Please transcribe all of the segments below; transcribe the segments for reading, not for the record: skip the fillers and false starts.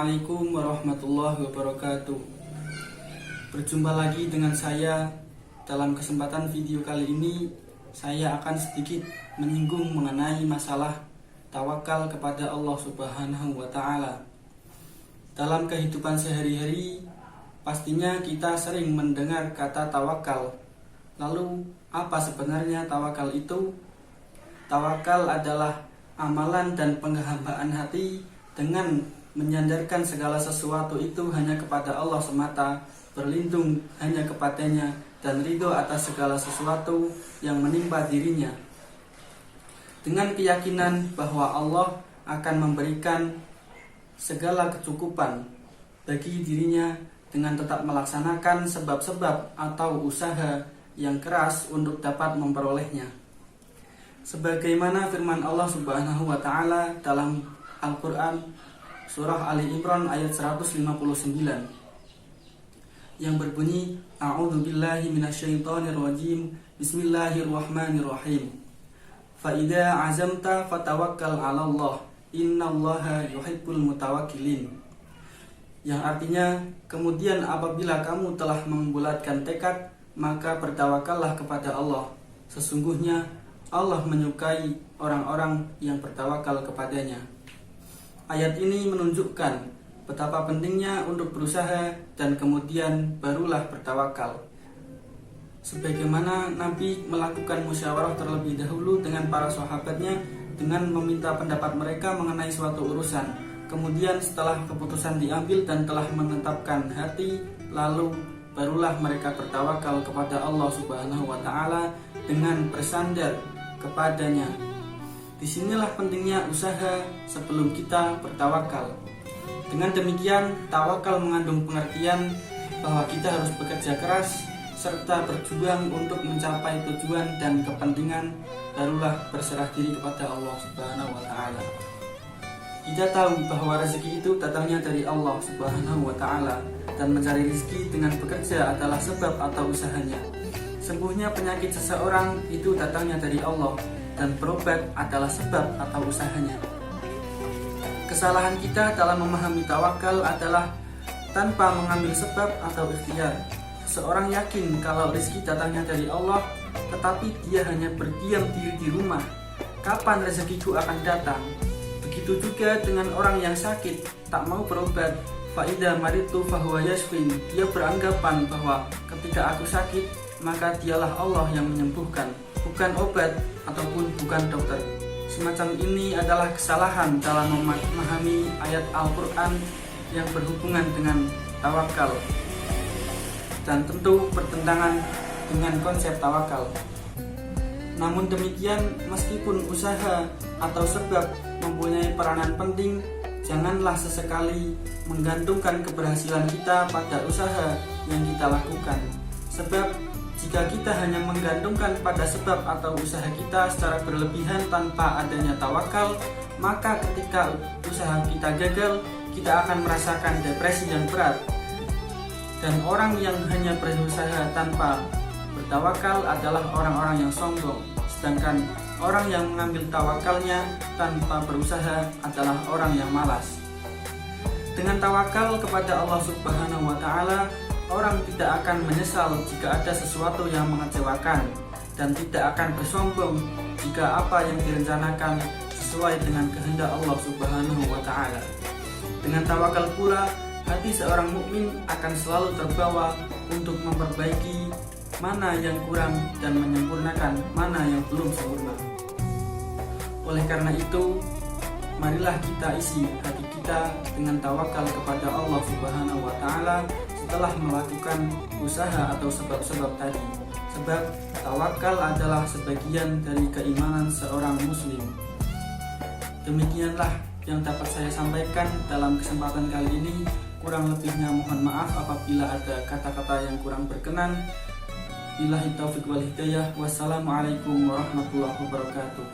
Assalamualaikum warahmatullahi wabarakatuh. Berjumpa lagi dengan saya. Dalam kesempatan video kali ini, saya akan sedikit menyinggung mengenai masalah tawakal kepada Allah Subhanahu wa Ta'ala. Dalam kehidupan sehari-hari, pastinya kita sering mendengar kata tawakal. Lalu, apa sebenarnya tawakal itu? Tawakal adalah amalan dan penghambaan hati dengan menyandarkan segala sesuatu itu hanya kepada Allah semata, berlindung hanya kepadanya, dan ridho atas segala sesuatu yang menimpa dirinya, dengan keyakinan bahwa Allah akan memberikan segala kecukupan bagi dirinya dengan tetap melaksanakan sebab-sebab atau usaha yang keras untuk dapat memperolehnya. Sebagaimana firman Allah Subhanahu wa Ta'ala dalam Al-Quran Surah Ali Imran ayat 159 yang berbunyi, A'udzubillahi minasyaitonirrajim, Bismillahirrahmanirrahim. Fa idza azamta fatawakkal 'alallah, innallaha yuhibbul mutawakkilin. Yang artinya, kemudian apabila kamu telah membulatkan tekad, maka bertawakallah kepada Allah. Sesungguhnya Allah menyukai orang-orang yang bertawakal kepadanya. Ayat ini menunjukkan betapa pentingnya untuk berusaha dan kemudian barulah bertawakal. Sebagaimana Nabi melakukan musyawarah terlebih dahulu dengan para sahabatnya dengan meminta pendapat mereka mengenai suatu urusan. Kemudian setelah keputusan diambil dan telah menetapkan hati, lalu barulah mereka bertawakal kepada Allah Subhanahu wa Ta'ala dengan bersandar kepadanya. Disinilah pentingnya usaha sebelum kita bertawakal. Dengan demikian, tawakal mengandung pengertian bahwa kita harus bekerja keras serta berjuang untuk mencapai tujuan dan kepentingan, barulah berserah diri kepada Allah Subhanahu wa Ta'ala. Kita tahu bahwa rezeki itu datangnya dari Allah Subhanahu wa Ta'ala, dan mencari rezeki dengan bekerja adalah sebab atau usahanya. Sembuhnya penyakit seseorang itu datangnya dari Allah, dan berobat adalah sebab atau usahanya. Kesalahan kita dalam memahami tawakal adalah tanpa mengambil sebab atau ikhtiar. Seorang yakin kalau rezeki datangnya dari Allah, tetapi dia hanya berdiam diri di rumah. Kapan rezekiku akan datang? Begitu juga dengan orang yang sakit, tak mau berobat. Fa'idha maritu fahuwa yashfin. Dia beranggapan bahwa ketika aku sakit, maka dialah Allah yang menyembuhkan, bukan obat ataupun bukan dokter. Semacam ini adalah kesalahan dalam memahami ayat Al-Quran yang berhubungan dengan tawakal, dan tentu bertentangan dengan konsep tawakal. Namun demikian, meskipun usaha atau sebab mempunyai peranan penting, janganlah sesekali menggantungkan keberhasilan kita pada usaha yang kita lakukan. Sebab jika kita hanya menggantungkan pada sebab atau usaha kita secara berlebihan tanpa adanya tawakal, maka ketika usaha kita gagal, kita akan merasakan depresi yang berat. Dan orang yang hanya berusaha tanpa bertawakal adalah orang-orang yang sombong. Sedangkan orang yang mengambil tawakalnya tanpa berusaha adalah orang yang malas. Dengan tawakal kepada Allah Subhanahu wa Ta'ala, orang tidak akan menyesal jika ada sesuatu yang mengecewakan, dan tidak akan bersombong jika apa yang direncanakan sesuai dengan kehendak Allah Subhanahu wa Ta'ala. Dengan tawakal pula, hati seorang mukmin akan selalu terbawa untuk memperbaiki mana yang kurang dan menyempurnakan mana yang belum sempurna. Oleh karena itu, marilah kita isi hati kita dengan tawakal kepada Allah Subhanahu wa Ta'ala setelah melakukan usaha atau sebab-sebab tadi. Sebab tawakal adalah sebagian dari keimanan seorang muslim. Demikianlah yang dapat saya sampaikan dalam kesempatan kali ini. Kurang lebihnya mohon maaf apabila ada kata-kata yang kurang berkenan. Billahi taufiq wal hidayah. Wassalamualaikum warahmatullahi wabarakatuh.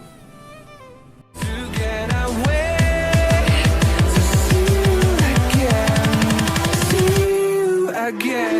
Again